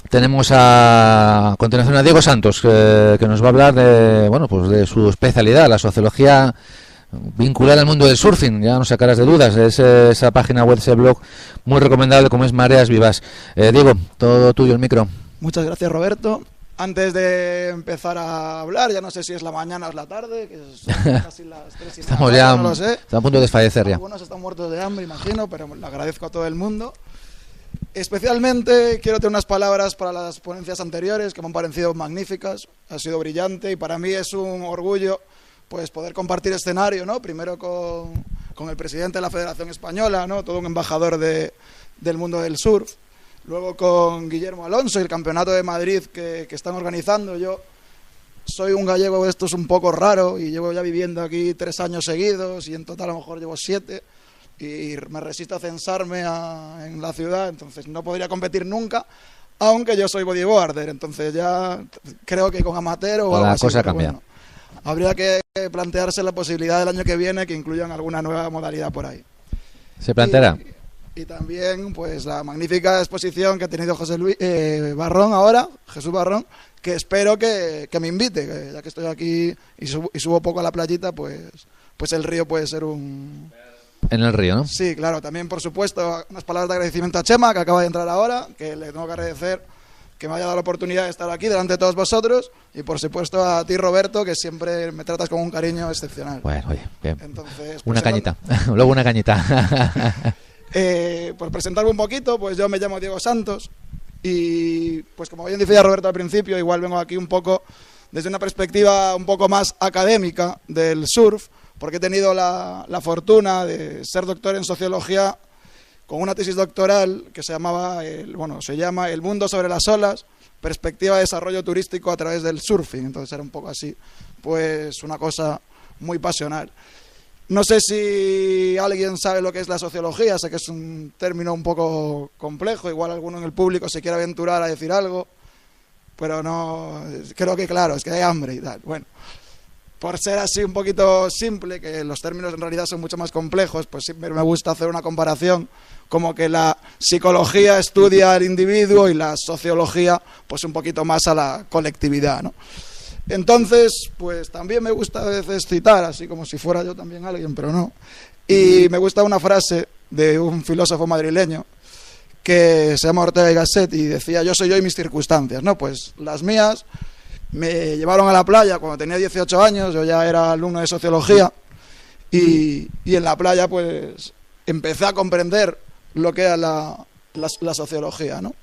Tenemos a continuación a Diego Santos, que nos va a hablar de, bueno, pues de su especialidad, la sociología vinculada al mundo del surfing. Ya no sacarás de dudas, es esa página web, ese blog muy recomendable como es Mareas Vivas. Diego, todo tuyo el micro. Muchas gracias, Roberto. Antes de empezar a hablar, ya no sé si es la mañana o es la tarde, que son casi las 3:30. Estamos ya no lo sé. Estamos a punto de desfallecer ya. Algunos están muertos de hambre, imagino, pero le agradezco a todo el mundo. Especialmente quiero tener unas palabras para las ponencias anteriores que me han parecido magníficas, ha sido brillante y para mí es un orgullo pues poder compartir escenario, ¿no? Primero con el presidente de la Federación Española, ¿no? Todo un embajador del mundo del surf. Luego con Guillermo Alonso y el Campeonato de Madrid que están organizando. Yo soy un gallego, esto es un poco raro y llevo ya viviendo aquí 3 años seguidos y en total a lo mejor llevo 7 y me resisto a censarme en la ciudad, entonces no podría competir nunca, aunque yo soy bodyboarder, entonces ya creo que con amateur o algo la así, cosa cambia. Bueno, habría que plantearse la posibilidad del año que viene que incluyan alguna nueva modalidad por ahí. ¿Se planteará? Y también pues la magnífica exposición que ha tenido Jesús Barrón, que espero que me invite, que ya que estoy aquí y subo poco a la playita, pues el río puede ser un... En el río, ¿no? Sí, claro, también por supuesto unas palabras de agradecimiento a Chema, que acaba de entrar ahora, que le tengo que agradecer que me haya dado la oportunidad de estar aquí delante de todos vosotros, y por supuesto a ti, Roberto, que siempre me tratas con un cariño excepcional. Bueno, oye, bien. Entonces, una cañita, luego una cañita. Por presentarme un poquito, pues yo me llamo Diego Santos y pues como bien decía Roberto al principio, igual vengo aquí un poco desde una perspectiva un poco más académica del surf, porque he tenido la fortuna de ser doctor en sociología con una tesis doctoral que se llama El mundo sobre las olas, perspectiva de desarrollo turístico a través del surfing. Entonces era un poco así, pues una cosa muy pasional. No sé si alguien sabe lo que es la sociología, sé que es un término un poco complejo, igual alguno en el público se quiere aventurar a decir algo, pero no, creo que claro, es que hay hambre y tal. Bueno, por ser así un poquito simple, que los términos en realidad son mucho más complejos, pues siempre me gusta hacer una comparación, como que la psicología estudia al individuo y la sociología pues un poquito más a la colectividad, ¿no? Entonces, pues también me gusta a veces citar, así como si fuera yo también alguien, pero no. Y me gusta una frase de un filósofo madrileño que se llama Ortega y Gasset y decía: yo soy yo y mis circunstancias, ¿no? Pues las mías me llevaron a la playa cuando tenía 18 años, yo ya era alumno de sociología y en la playa pues empecé a comprender lo que era la sociología, ¿no?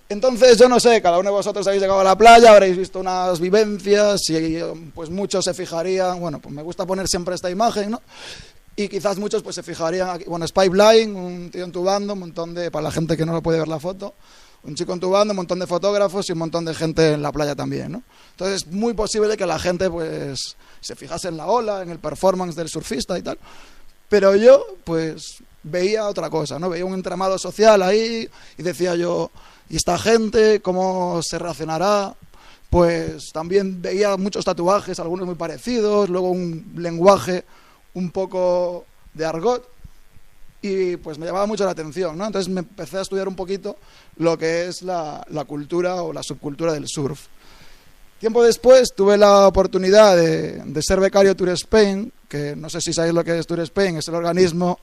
Entonces, yo no sé, cada uno de vosotros habéis llegado a la playa, habréis visto unas vivencias y pues muchos se fijarían, bueno, pues me gusta poner siempre esta imagen, ¿no? Y quizás muchos pues se fijarían aquí, bueno, es pipeline, un tío entubando, un montón de, para la gente que no lo puede ver la foto, un chico entubando, un montón de fotógrafos y un montón de gente en la playa también, ¿no? Entonces, es muy posible que la gente pues se fijase en la ola, en el performance del surfista y tal, pero yo pues veía otra cosa, ¿no? Veía un entramado social ahí y decía yo: ¿y esta gente cómo se relacionará? Pues también veía muchos tatuajes, algunos muy parecidos, luego un lenguaje un poco de argot y pues me llamaba mucho la atención, ¿no? Entonces me empecé a estudiar un poquito lo que es la cultura o la subcultura del surf. Tiempo después tuve la oportunidad de ser becario Tour Spain, que no sé si sabéis lo que es Tour Spain, es el organismo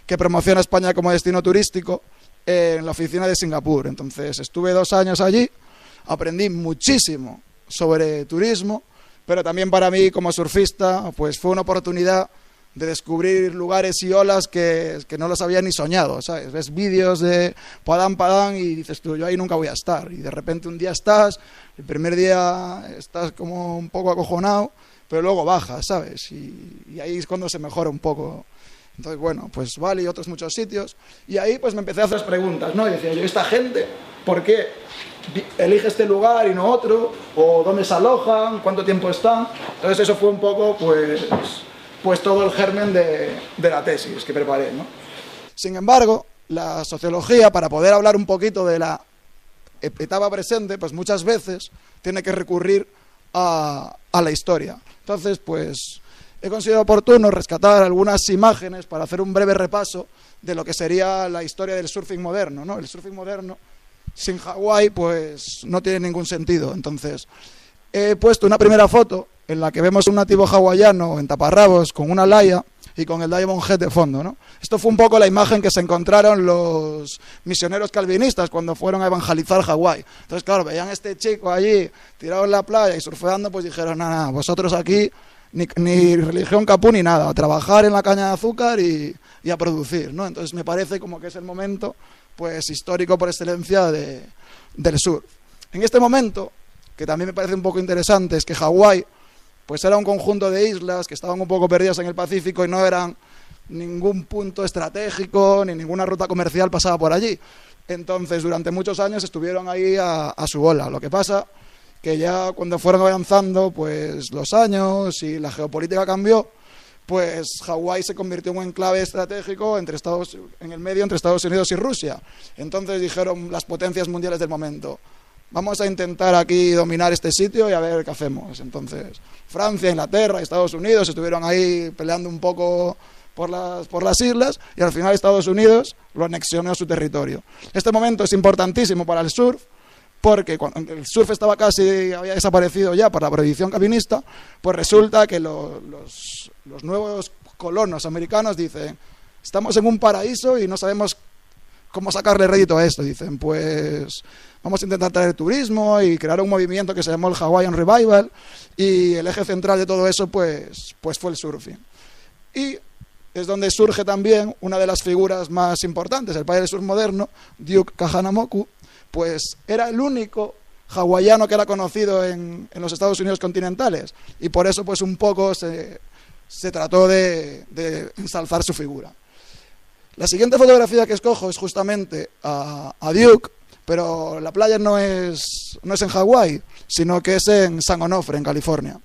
que promociona a España como destino turístico en la oficina de Singapur. Entonces estuve 2 años allí, aprendí muchísimo sobre turismo, pero también para mí como surfista pues fue una oportunidad de descubrir lugares y olas que no los había ni soñado, ¿sabes? Ves vídeos de Padán Padán y dices tú: yo ahí nunca voy a estar, y de repente un día estás, el primer día estás como un poco acojonado, pero luego bajas, ¿sabes? Y ahí es cuando se mejora un poco. Entonces, bueno, pues Bali y otros muchos sitios. Y ahí pues me empecé a hacer preguntas, ¿no? Y decía yo: ¿esta gente por qué elige este lugar y no otro? ¿O dónde se alojan? ¿Cuánto tiempo están? Entonces eso fue un poco pues todo el germen de la tesis que preparé, ¿no? Sin embargo, la sociología, para poder hablar un poquito de la etapa presente, pues muchas veces tiene que recurrir a la historia. Entonces, pues he considerado oportuno rescatar algunas imágenes para hacer un breve repaso de lo que sería la historia del surfing moderno, ¿no? El surfing moderno sin Hawái pues no tiene ningún sentido. Entonces he puesto una primera foto en la que vemos un nativo hawaiano en taparrabos con una laya y con el Diamond Head de fondo, ¿no? Esto fue un poco la imagen que se encontraron los misioneros calvinistas cuando fueron a evangelizar Hawái. Entonces, claro, veían a este chico allí tirado en la playa y surfeando, pues dijeron, nada, vosotros aquí ni religión capú ni nada, a trabajar en la caña de azúcar y a producir, ¿no? Entonces me parece como que es el momento pues histórico por excelencia del surf. En este momento, que también me parece un poco interesante, es que Hawái pues era un conjunto de islas que estaban un poco perdidas en el Pacífico y no eran ningún punto estratégico ni ninguna ruta comercial pasaba por allí. Entonces durante muchos años estuvieron ahí a su bola. Lo que pasa que ya cuando fueron avanzando pues los años y la geopolítica cambió, pues Hawái se convirtió en un enclave estratégico en el medio entre Estados Unidos y Rusia. Entonces dijeron las potencias mundiales del momento, vamos a intentar aquí dominar este sitio y a ver qué hacemos. Entonces Francia, Inglaterra y Estados Unidos estuvieron ahí peleando un poco por las islas y al final Estados Unidos lo anexionó a su territorio. Este momento es importantísimo para el surf porque cuando el surf había desaparecido ya por la prohibición calvinista, pues resulta que los nuevos colonos americanos dicen, estamos en un paraíso y no sabemos cómo sacarle rédito a esto. Dicen, pues vamos a intentar traer turismo y crear un movimiento que se llamó el Hawaiian Revival y el eje central de todo eso pues fue el surfing. Y es donde surge también una de las figuras más importantes, el padre del surf moderno, Duke Kahanamoku, pues era el único hawaiano que era conocido en los Estados Unidos continentales y por eso pues un poco se trató de ensalzar su figura. La siguiente fotografía que escojo es justamente a Duke, pero la playa no es en Hawái, sino que es en San Onofre, en California.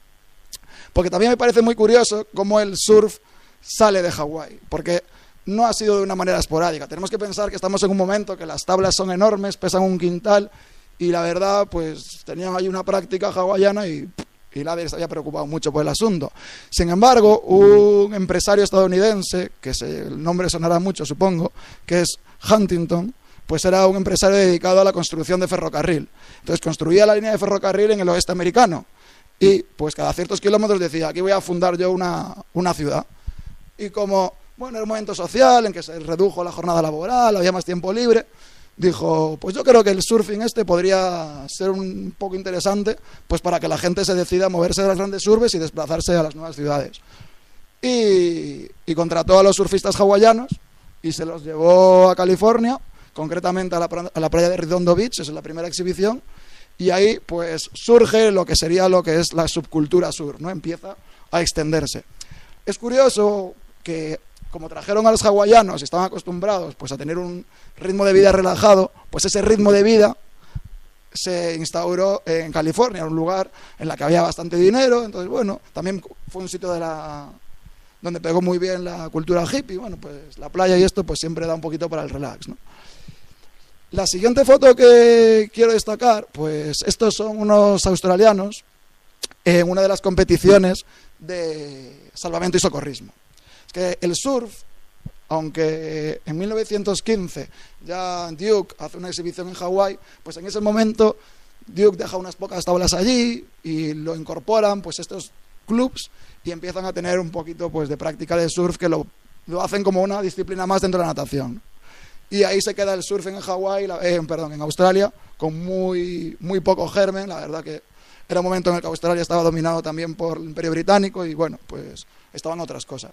Porque también me parece muy curioso cómo el surf sale de Hawái, porque no ha sido de una manera esporádica. Tenemos que pensar que estamos en un momento que las tablas son enormes, pesan 1 quintal, y la verdad, pues tenían ahí una práctica hawaiana y nadie se había preocupado mucho por el asunto. Sin embargo, un empresario estadounidense, que el nombre sonará mucho, supongo, que es Huntington, pues era un empresario dedicado a la construcción de ferrocarril. Entonces construía la línea de ferrocarril en el oeste americano y pues cada ciertos kilómetros decía, aquí voy a fundar yo una ciudad. Y como, bueno, era un momento social en que se redujo la jornada laboral, había más tiempo libre, dijo, pues yo creo que el surfing podría ser un poco interesante pues para que la gente se decida a moverse de las grandes urbes y desplazarse a las nuevas ciudades. Y contrató a los surfistas hawaianos y se los llevó a California, concretamente a la playa de Redondo Beach, es la primera exhibición, y ahí pues surge lo que es la subcultura surf, ¿no? Empieza a extenderse. Es curioso que como trajeron a los hawaianos y estaban acostumbrados pues a tener un ritmo de vida relajado, pues ese ritmo de vida se instauró en California, un lugar en el que había bastante dinero. Entonces, bueno, también fue un sitio donde pegó muy bien la cultura hippie. Bueno, pues la playa y esto pues siempre da un poquito para el relax, ¿no? La siguiente foto que quiero destacar, pues estos son unos australianos en una de las competiciones de salvamento y socorrismo. Es que el surf, aunque en 1915 ya Duke hace una exhibición en Hawái, pues en ese momento Duke deja unas pocas tablas allí y lo incorporan pues estos clubs y empiezan a tener un poquito pues de práctica de surf que lo hacen como una disciplina más dentro de la natación. Y ahí se queda el surf en en Australia, con muy, muy poco germen. La verdad que era un momento en el que Australia estaba dominado también por el Imperio Británico y bueno, pues estaban otras cosas.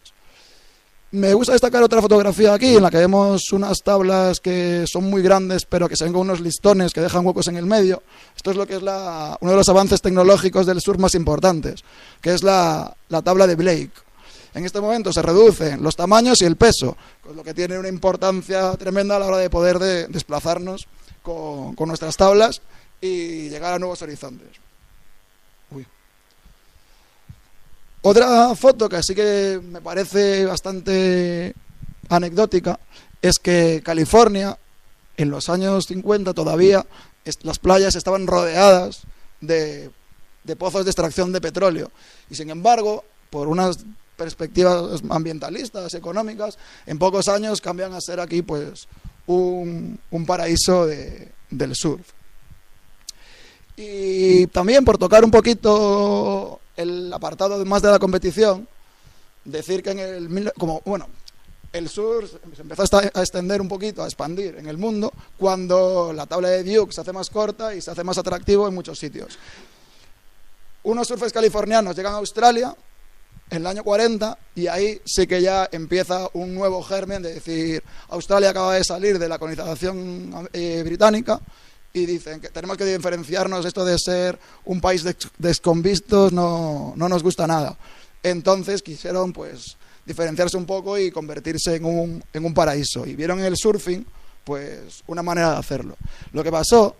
Me gusta destacar otra fotografía aquí en la que vemos unas tablas que son muy grandes pero que se ven con unos listones que dejan huecos en el medio. Esto es lo que es uno de los avances tecnológicos del surf más importantes, que es la tabla de Blake. En este momento se reducen los tamaños y el peso, con lo que tiene una importancia tremenda a la hora de poder desplazarnos con nuestras tablas y llegar a nuevos horizontes. Otra foto que sí que me parece bastante anecdótica es que California, en los años 50 todavía, las playas estaban rodeadas de pozos de extracción de petróleo. Y sin embargo, por unas perspectivas ambientalistas, económicas, en pocos años cambian a ser aquí pues un paraíso de del surf. Y también, por tocar un poquito el apartado más de la competición, decir que el surf se empezó a extender un poquito, a expandir en el mundo, cuando la tabla de Duke se hace más corta y se hace más atractivo en muchos sitios. Unos surfers californianos llegan a Australia en el año 40 y ahí sí que ya empieza un nuevo germen de decir, Australia acaba de salir de la colonización británica y dicen que tenemos que diferenciarnos, esto de ser un país desconvistos no nos gusta nada. Entonces quisieron pues diferenciarse un poco y convertirse en un paraíso, y vieron en el surfing pues una manera de hacerlo. Lo que pasó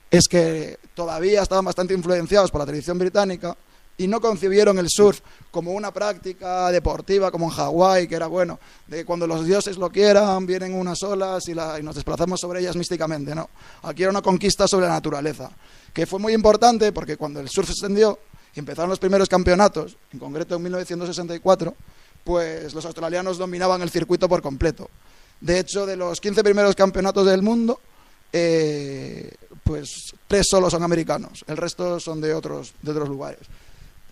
es que todavía estaban bastante influenciados por la tradición británica y no concibieron el surf como una práctica deportiva como en Hawái, que era bueno, de cuando los dioses lo quieran, vienen unas olas y nos desplazamos sobre ellas místicamente. No, aquí era una conquista sobre la naturaleza, que fue muy importante porque cuando el surf se extendió y empezaron los primeros campeonatos, en concreto en 1964, pues los australianos dominaban el circuito por completo. De hecho, de los 15 primeros campeonatos del mundo, pues 3 solo son americanos, el resto son de otros lugares.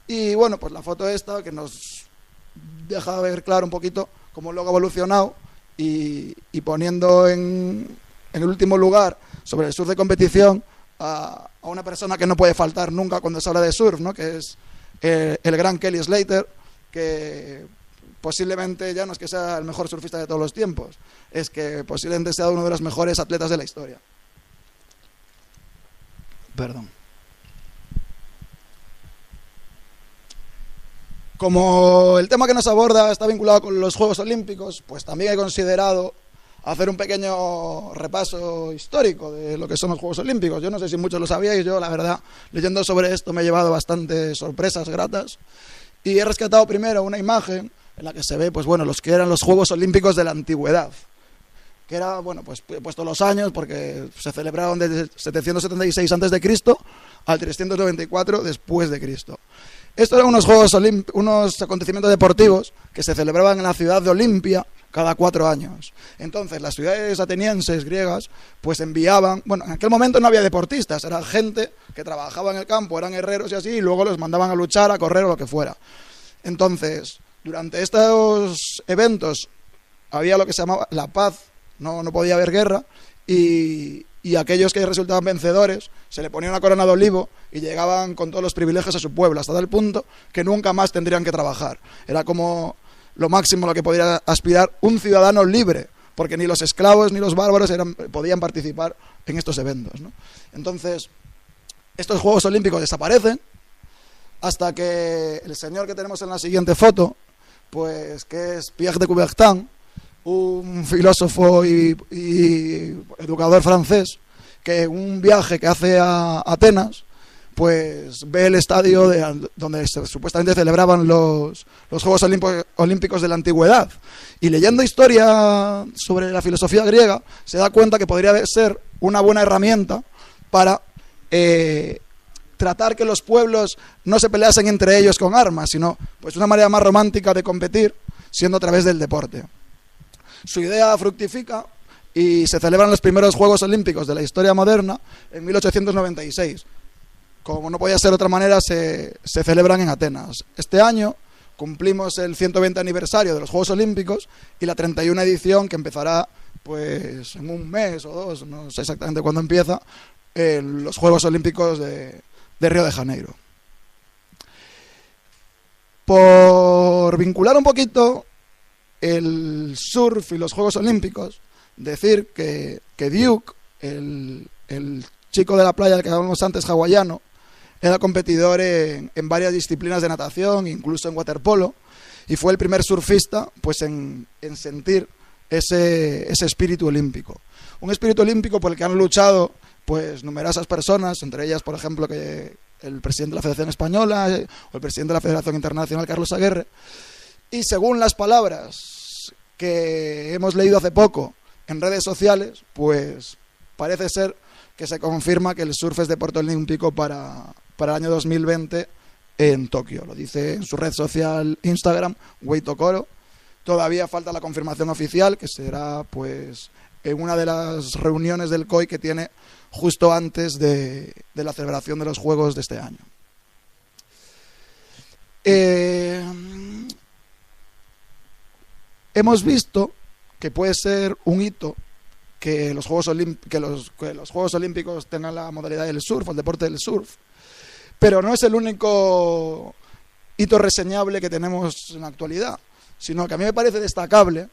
Y bueno, pues la foto esta que nos deja ver claro un poquito cómo luego ha evolucionado, y poniendo en el último lugar sobre el surf de competición a una persona que no puede faltar nunca cuando se habla de surf, ¿no? Que es el gran Kelly Slater, que posiblemente ya no es que sea el mejor surfista de todos los tiempos, es que posiblemente sea uno de los mejores atletas de la historia. Perdón. Como el tema que nos aborda está vinculado con los Juegos Olímpicos, pues también he considerado hacer un pequeño repaso histórico de lo que son los Juegos Olímpicos. Yo no sé si muchos lo sabíais, yo la verdad, leyendo sobre esto me he llevado bastantes sorpresas gratas, y he rescatado primero una imagen en la que se ve, pues bueno, los que eran los Juegos Olímpicos de la Antigüedad, que era, bueno, pues he puesto los años porque se celebraron desde 776 a.C. al 394 después de Cristo. Estos eran unos acontecimientos deportivos que se celebraban en la ciudad de Olimpia cada 4 años. Entonces, las ciudades atenienses, griegas, pues enviaban, bueno, en aquel momento no había deportistas, era gente que trabajaba en el campo, eran herreros y así, y luego los mandaban a luchar, a correr o lo que fuera. Entonces, durante estos eventos había lo que se llamaba la paz, no podía haber guerra, y aquellos que resultaban vencedores se le ponía una corona de olivo y llegaban con todos los privilegios a su pueblo, hasta tal punto que nunca más tendrían que trabajar. Era como lo máximo a lo que podría aspirar un ciudadano libre, porque ni los esclavos ni los bárbaros podían participar en estos eventos, ¿no? Entonces, estos Juegos Olímpicos desaparecen hasta que el señor que tenemos en la siguiente foto, pues que es Pierre de Coubertin, un filósofo y educador francés, que en un viaje que hace a Atenas, pues ve el estadio donde supuestamente celebraban los Juegos Olímpicos de la Antigüedad, y leyendo historia sobre la filosofía griega se da cuenta que podría ser una buena herramienta para tratar que los pueblos no se peleasen entre ellos con armas, sino pues una manera más romántica de competir, siendo a través del deporte. Su idea fructifica y se celebran los primeros Juegos Olímpicos de la historia moderna en 1896. Como no podía ser de otra manera, se celebran en Atenas. Este año cumplimos el 120 aniversario de los Juegos Olímpicos y la 31 edición, que empezará pues en un mes o 2, no sé exactamente cuándo empieza, los Juegos Olímpicos de Río de Janeiro. Por vincular un poquito el surf y los Juegos Olímpicos, decir que Duke, el chico de la playa del que hablábamos antes, hawaiano, era competidor en varias disciplinas de natación, incluso en waterpolo, y fue el primer surfista pues en sentir ese espíritu olímpico. Un espíritu olímpico por el que han luchado pues numerosas personas, entre ellas, por ejemplo, que el presidente de la Federación Española o el presidente de la Federación Internacional, Carlos Aguirre. Y según las palabras que hemos leído hace poco en redes sociales, pues parece ser que se confirma que el surf es deporte olímpico para el año 2020 en Tokio. Lo dice en su red social Instagram, Wei Tokoro. Todavía falta la confirmación oficial, que será pues en una de las reuniones del COI que tiene justo antes de la celebración de los Juegos de este año. Hemos visto que puede ser un hito que los Juegos Olímpicos tengan la modalidad del surf, el deporte del surf, pero no es el único hito reseñable que tenemos en la actualidad, sino que a mí me parece destacable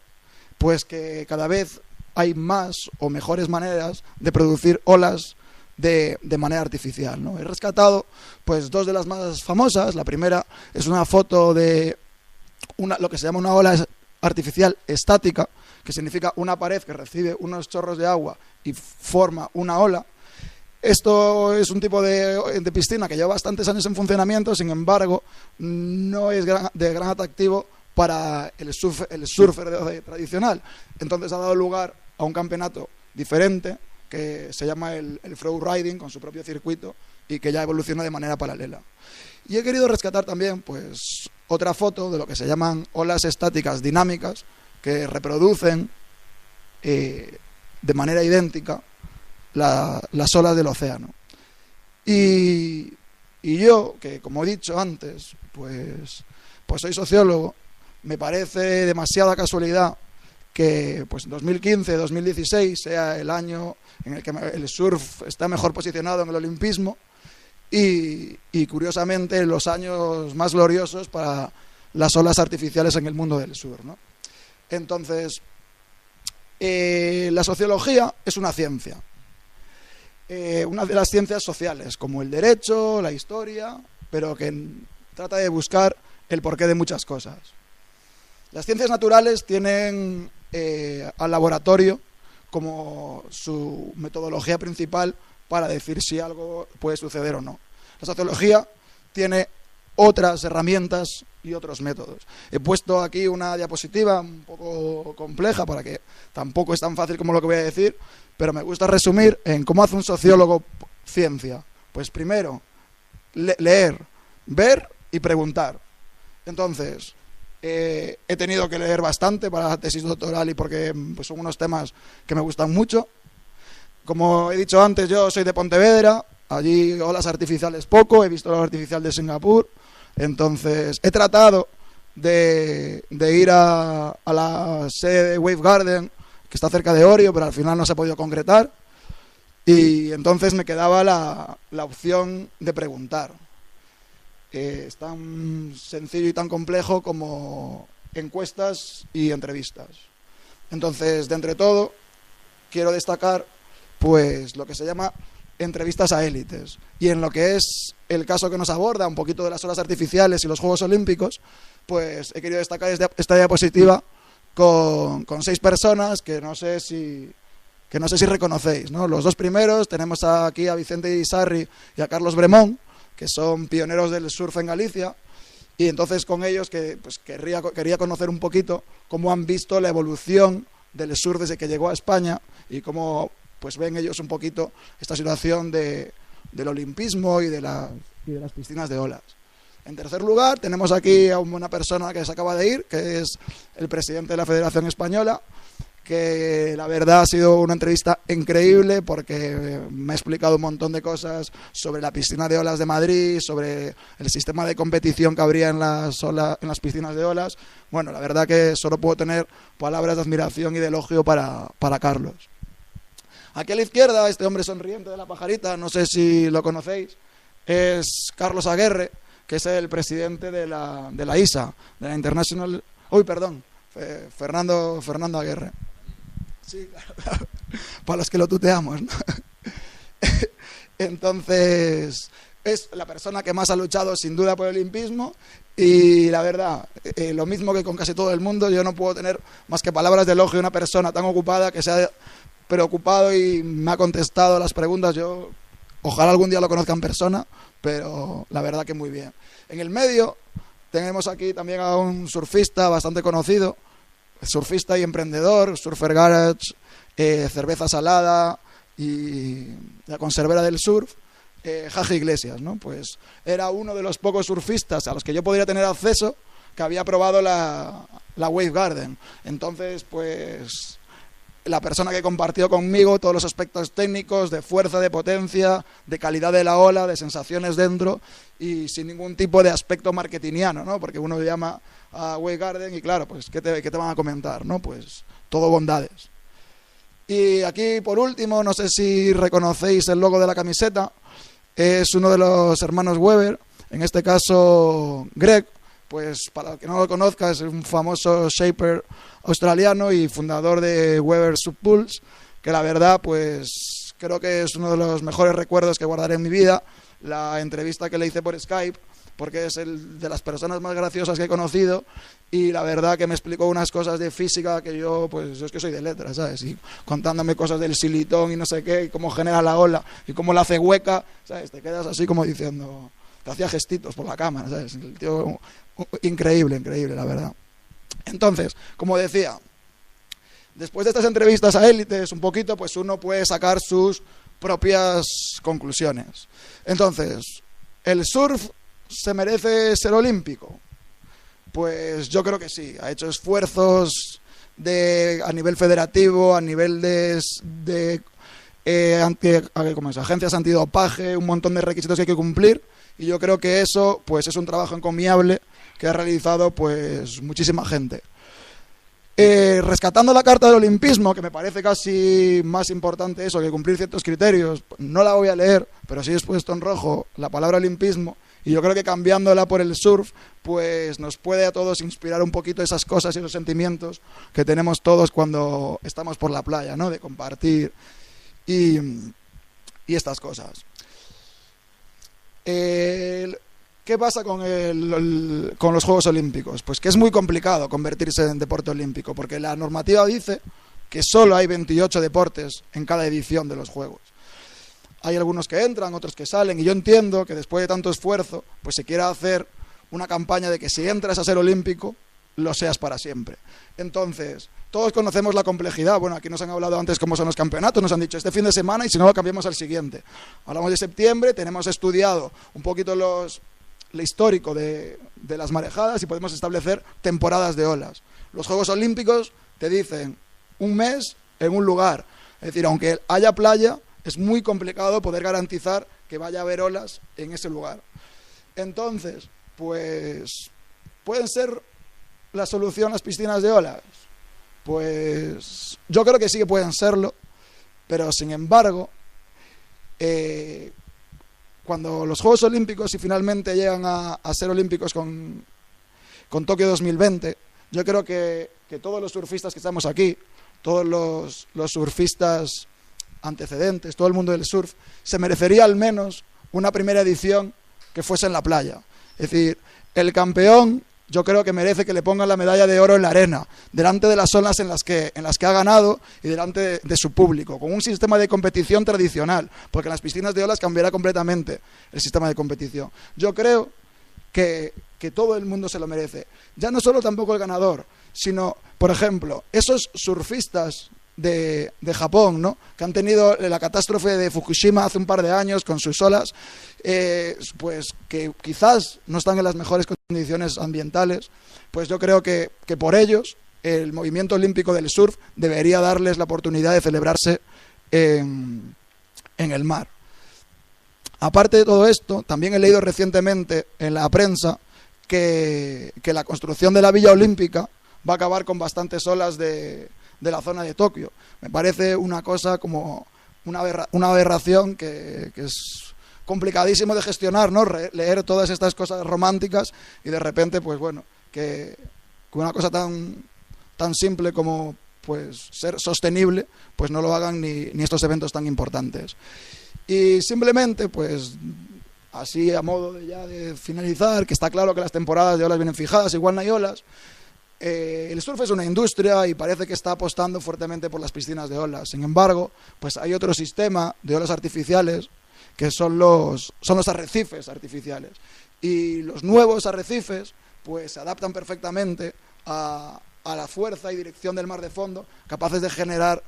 pues que cada vez hay más o mejores maneras de producir olas de manera artificial, ¿no? He rescatado pues dos de las más famosas. La primera es una foto de lo que se llama una ola artificial estática, que significa una pared que recibe unos chorros de agua y forma una ola. Esto es un tipo de piscina que lleva bastantes años en funcionamiento, sin embargo, no es de gran atractivo para el surfer tradicional. Entonces ha dado lugar a un campeonato diferente que se llama el freeriding, con su propio circuito, y que ya evoluciona de manera paralela. Y he querido rescatar también pues otra foto de lo que se llaman olas estáticas dinámicas, que reproducen de manera idéntica las olas del océano. Y yo, que como he dicho antes, pues soy sociólogo, me parece demasiada casualidad que pues 2015-2016 sea el año en el que el surf está mejor posicionado en el olimpismo y curiosamente los años más gloriosos para las olas artificiales en el mundo del surf, ¿no? Entonces, la sociología es una ciencia, una de las ciencias sociales, como el derecho, la historia, pero que trata de buscar el porqué de muchas cosas. Las ciencias naturales tienen al laboratorio como su metodología principal para decir si algo puede suceder o no. La sociología tiene otras herramientas y otros métodos. He puesto aquí una diapositiva un poco compleja para que tampoco es tan fácil como lo que voy a decir, pero me gusta resumir en cómo hace un sociólogo ciencia. Pues primero, leer, ver y preguntar. Entonces, he tenido que leer bastante para la tesis doctoral y porque pues, son unos temas que me gustan mucho. Como he dicho antes, yo soy de Pontevedra, allí olas artificiales poco, he visto la ola artificial de Singapur, entonces he tratado de ir a la sede de Wave Garden, que está cerca de Orio, pero al final no se ha podido concretar, y entonces me quedaba la opción de preguntar. Es tan sencillo y tan complejo como encuestas y entrevistas. Entonces, de entre todo, quiero destacar pues lo que se llama entrevistas a élites. Y en lo que es el caso que nos aborda, un poquito de las olas artificiales y los Juegos Olímpicos, pues he querido destacar esta diapositiva con 6 personas que no sé si reconocéis, ¿no? Los dos primeros tenemos aquí a Vicente Isarri y a Carlos Bremón, que son pioneros del surf en Galicia, y entonces con ellos pues quería conocer un poquito cómo han visto la evolución del surf desde que llegó a España y cómo pues ven ellos un poquito esta situación del olimpismo y de las piscinas de olas. En tercer lugar tenemos aquí a una persona que se acaba de ir, que es el presidente de la Federación Española, que la verdad ha sido una entrevista increíble porque me ha explicado un montón de cosas sobre la piscina de olas de Madrid, sobre el sistema de competición que habría en las piscinas de olas. Bueno, la verdad que solo puedo tener palabras de admiración y de elogio para Carlos. Aquí a la izquierda, este hombre sonriente de la pajarita, no sé si lo conocéis, es Carlos Aguerre, que es el presidente de la ISA, de la International... Fernando Aguerre. Sí, claro. Para los que lo tuteamos, ¿no? Entonces, es la persona que más ha luchado sin duda por el olimpismo y la verdad, lo mismo que con casi todo el mundo, yo no puedo tener más que palabras de elogio de una persona tan ocupada que se ha preocupado y me ha contestado las preguntas. Yo ojalá algún día lo conozca en persona, pero la verdad que muy bien. En el medio tenemos aquí también a un surfista bastante conocido, surfista y emprendedor, Surfer Garage, Cerveza Salada y la conservera del surf, Jaji Iglesias, ¿no? Pues era uno de los pocos surfistas a los que yo podría tener acceso que había probado la Wave Garden. Entonces, pues la persona que compartió conmigo todos los aspectos técnicos, de fuerza, de potencia, de calidad de la ola, de sensaciones dentro, y sin ningún tipo de aspecto marketingiano, ¿no? Porque uno llama a Wavegarden y claro, pues ¿qué te van a comentar, no? Pues todo bondades. Y aquí, por último, no sé si reconocéis el logo de la camiseta, es uno de los hermanos Weber, en este caso Greg, pues para el que no lo conozca, es un famoso shaper australiano y fundador de Weber Subpulse, que la verdad, pues creo que es uno de los mejores recuerdos que guardaré en mi vida, la entrevista que le hice por Skype, porque es el de las personas más graciosas que he conocido, y la verdad que me explicó unas cosas de física que yo es que soy de letras, ¿sabes? Y contándome cosas del silitón y no sé qué, y cómo genera la ola, y cómo la hace hueca, ¿sabes? Te quedas así como diciendo, te hacía gestitos por la cámara, ¿sabes? El tío, increíble, la verdad. Entonces, como decía, después de estas entrevistas a élites, un poquito, pues uno puede sacar sus propias conclusiones. Entonces, ¿el surf se merece ser olímpico? Pues yo creo que sí. Ha hecho esfuerzos a nivel federativo, a nivel de agencias antidopaje, un montón de requisitos que hay que cumplir, y yo creo que eso pues es un trabajo encomiable que ha realizado pues muchísima gente. Rescatando la carta del olimpismo, que me parece casi más importante eso que cumplir ciertos criterios, no la voy a leer, pero sí he puesto en rojo la palabra olimpismo, y yo creo que cambiándola por el surf, pues nos puede a todos inspirar un poquito esas cosas y esos sentimientos que tenemos todos cuando estamos por la playa, ¿no? De compartir y estas cosas. ¿Qué pasa con los Juegos Olímpicos? Pues que es muy complicado convertirse en deporte olímpico, porque la normativa dice que solo hay 28 deportes en cada edición de los Juegos. Hay algunos que entran, otros que salen, y yo entiendo que después de tanto esfuerzo, pues se quiera hacer una campaña de que si entras a ser olímpico, lo seas para siempre. Entonces, todos conocemos la complejidad. Bueno, aquí nos han hablado antes cómo son los campeonatos, nos han dicho este fin de semana y si no lo cambiamos al siguiente. Hablamos de septiembre, tenemos estudiado un poquito el histórico de las marejadas y podemos establecer temporadas de olas. Los Juegos Olímpicos te dicen un mes en un lugar. Es decir, aunque haya playa, es muy complicado poder garantizar que vaya a haber olas en ese lugar. Entonces, pues, ¿pueden ser la solución las piscinas de olas? Pues yo creo que sí que pueden serlo, pero sin embargo, cuando los Juegos Olímpicos, si finalmente llegan a ser olímpicos con Tokio 2020, yo creo que todos los surfistas que estamos aquí, todos los surfistas antecedentes, todo el mundo del surf, se merecería al menos una primera edición que fuese en la playa. Es decir, el campeón yo creo que merece que le pongan la medalla de oro en la arena, delante de las olas en las que ha ganado y delante de su público, con un sistema de competición tradicional, porque en las piscinas de olas cambiará completamente el sistema de competición. Yo creo que todo el mundo se lo merece. Ya no solo tampoco el ganador, sino, por ejemplo, esos surfistas de Japón, ¿no? Que han tenido la catástrofe de Fukushima hace un par de años con sus olas, pues que quizás no están en las mejores condiciones ambientales, pues yo creo que por ellos el movimiento olímpico del surf debería darles la oportunidad de celebrarse en el mar. Aparte de todo esto, también he leído recientemente en la prensa que la construcción de la Villa Olímpica va a acabar con bastantes olas de la zona de Tokio. Me parece una cosa como una aberración que es complicadísimo de gestionar, ¿no? Leer todas estas cosas románticas y de repente, pues bueno, que una cosa tan simple como pues ser sostenible, pues no lo hagan ni estos eventos tan importantes. Y simplemente, pues así a modo de finalizar, que está claro que las temporadas de olas vienen fijadas, igual no hay olas. El surf es una industria y parece que está apostando fuertemente por las piscinas de olas. Sin embargo, pues hay otro sistema de olas artificiales que son los arrecifes artificiales. Y los nuevos arrecifes pues se adaptan perfectamente a la fuerza y dirección del mar de fondo, capaces de generar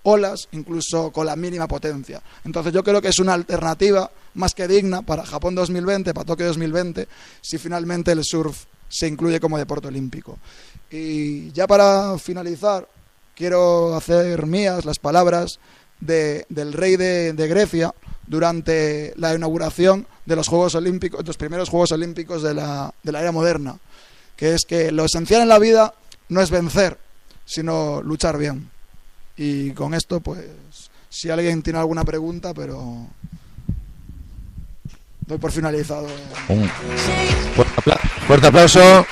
olas incluso con la mínima potencia. Entonces yo creo que es una alternativa más que digna para Japón 2020, para Tokio 2020, si finalmente el surf se incluye como deporte olímpico. Y ya para finalizar, quiero hacer mías las palabras del rey de Grecia durante la inauguración de los Juegos Olímpicos, los primeros Juegos Olímpicos de la era moderna, que es que lo esencial en la vida no es vencer, sino luchar bien. Y con esto, pues, si alguien tiene alguna pregunta, pero doy por finalizado. Un fuerte aplauso.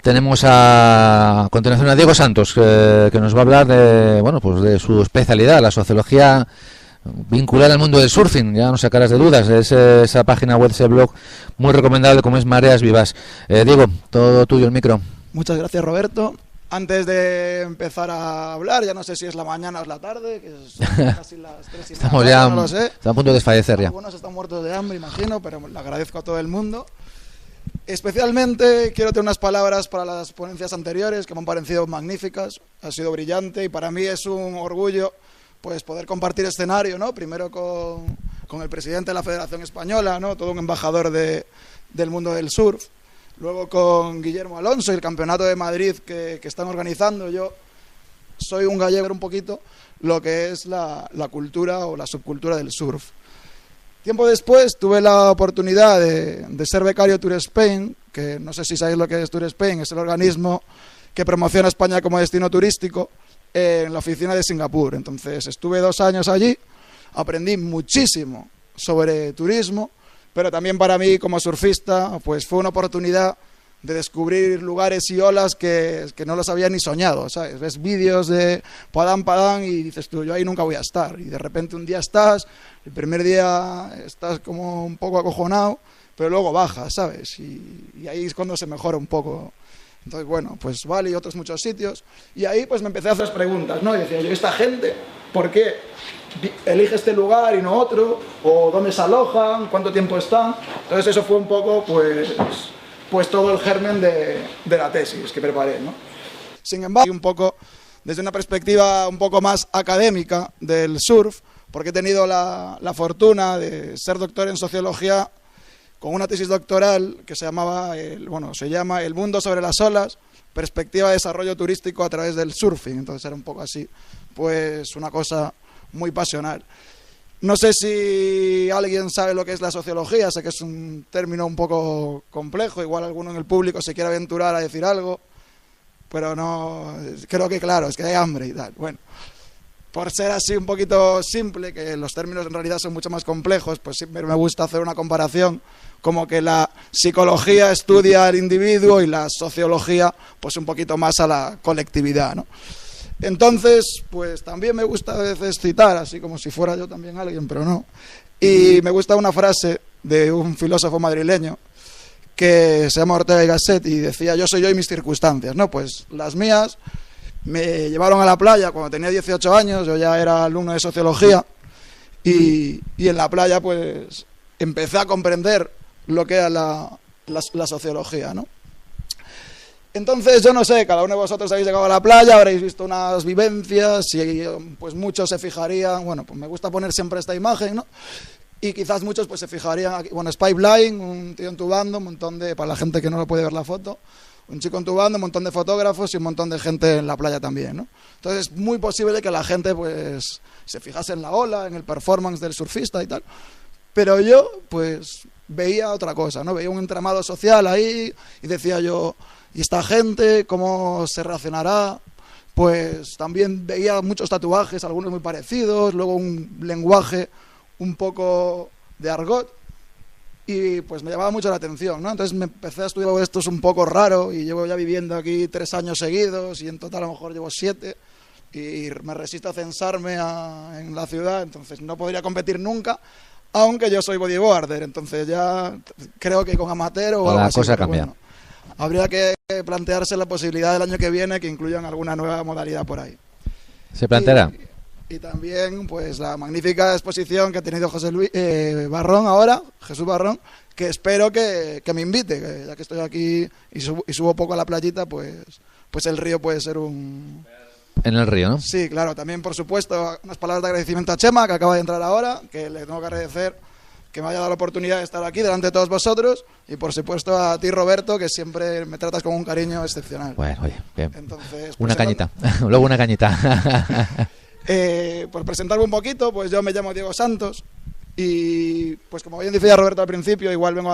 Tenemos a continuación a Diego Santos, que nos va a hablar de, bueno, pues de su especialidad, la sociología vinculada al mundo del surfing. Ya no sacarás de dudas, es esa página web, ese blog muy recomendable como es Mareas Vivas. Diego, todo tuyo el micro. Muchas gracias, Roberto. Antes de empezar a hablar, ya no sé si es la mañana o es la tarde, que son casi las 3:30. Estamos ya, no lo sé. Estamos a punto de desfallecer ya. Algunos están muertos de hambre, imagino, pero le agradezco a todo el mundo. Especialmente quiero tener unas palabras para las ponencias anteriores que me han parecido magníficas, ha sido brillante y para mí es un orgullo pues poder compartir escenario, ¿no? Primero con el presidente de la Federación Española, ¿no? Todo un embajador del mundo del surf, luego con Guillermo Alonso y el Campeonato de Madrid que están organizando. Yo soy un gallego un poquito lo que es la cultura o la subcultura del surf. Tiempo después tuve la oportunidad de ser becario Tour Spain, que no sé si sabéis lo que es Tour Spain, es el organismo que promociona España como destino turístico en la oficina de Singapur. Entonces estuve 2 años allí, aprendí muchísimo sobre turismo, pero también para mí como surfista pues fue una oportunidad de descubrir lugares y olas que no los había ni soñado, ¿sabes? Ves vídeos de Padán y dices tú, yo ahí nunca voy a estar. Y de repente un día estás, el primer día estás como un poco acojonado, pero luego bajas, ¿sabes? Y ahí es cuando se mejora un poco. Entonces, bueno, pues Bali y otros muchos sitios. Y ahí pues me empecé a hacer preguntas, ¿no? Y decía yo, ¿esta gente por qué elige este lugar y no otro? ¿O dónde se alojan? ¿Cuánto tiempo están? Entonces eso fue un poco, pues todo el germen de la tesis que preparé, ¿no? Sin embargo, un poco desde una perspectiva un poco más académica del surf, porque he tenido la fortuna de ser doctor en sociología con una tesis doctoral que se llama El mundo sobre las olas, perspectiva de desarrollo turístico a través del surfing. Entonces era un poco así, pues una cosa muy pasional. No sé si alguien sabe lo que es la sociología, sé que es un término un poco complejo, igual alguno en el público se quiere aventurar a decir algo, pero no, creo que claro, es que hay hambre y tal. Bueno, por ser así un poquito simple, que los términos en realidad son mucho más complejos, pues siempre me gusta hacer una comparación, como que la psicología estudia al individuo y la sociología pues un poquito más a la colectividad, ¿no? Entonces, pues también me gusta a veces citar, así como si fuera yo también alguien, pero no. Y me gusta una frase de un filósofo madrileño que se llama Ortega y Gasset y decía, yo soy yo y mis circunstancias, ¿no? Pues las mías me llevaron a la playa cuando tenía 18 años, yo ya era alumno de sociología y en la playa pues empecé a comprender lo que era la sociología, ¿no? Entonces, yo no sé, cada uno de vosotros habéis llegado a la playa, habréis visto unas vivencias y pues muchos se fijarían, bueno, pues me gusta poner siempre esta imagen, ¿no? Y quizás muchos pues se fijarían aquí, bueno, es pipeline, un tío entubando, un montón de, para la gente que no lo puede ver la foto, un chico entubando, un montón de fotógrafos y un montón de gente en la playa también, ¿no? Entonces es muy posible que la gente pues se fijase en la ola, en el performance del surfista y tal, pero yo pues veía otra cosa, ¿no? Veía un entramado social ahí y decía yo, ¿y esta gente cómo se relacionará? Pues también veía muchos tatuajes, algunos muy parecidos, luego un lenguaje un poco de argot y pues me llamaba mucho la atención, ¿no? Entonces me empecé a estudiar, esto es un poco raro y llevo ya viviendo aquí 3 años seguidos y en total a lo mejor llevo 7 y me resisto a censarme en la ciudad, entonces no podría competir nunca, aunque yo soy bodyboarder, entonces ya creo que con amateur o algo la así, cosa cambia. Bueno, habría que plantearse la posibilidad del año que viene que incluyan alguna nueva modalidad por ahí. ¿Se planteará? Y también pues la magnífica exposición que ha tenido José Luis Barrón ahora, Jesús Barrón, que espero que me invite, que ya que estoy aquí y subo poco a la playita, pues el río puede ser un... En el río, ¿no? Sí, claro, también por supuesto unas palabras de agradecimiento a Chema, que acaba de entrar ahora, que le tengo que agradecer que me haya dado la oportunidad de estar aquí delante de todos vosotros y por supuesto a ti, Roberto, que siempre me tratas con un cariño excepcional. Bueno, oye, bien. Entonces, una cañita, luego una cañita. Por presentarme un poquito, pues yo me llamo Diego Santos y pues como bien decía Roberto al principio, igual vengo aquí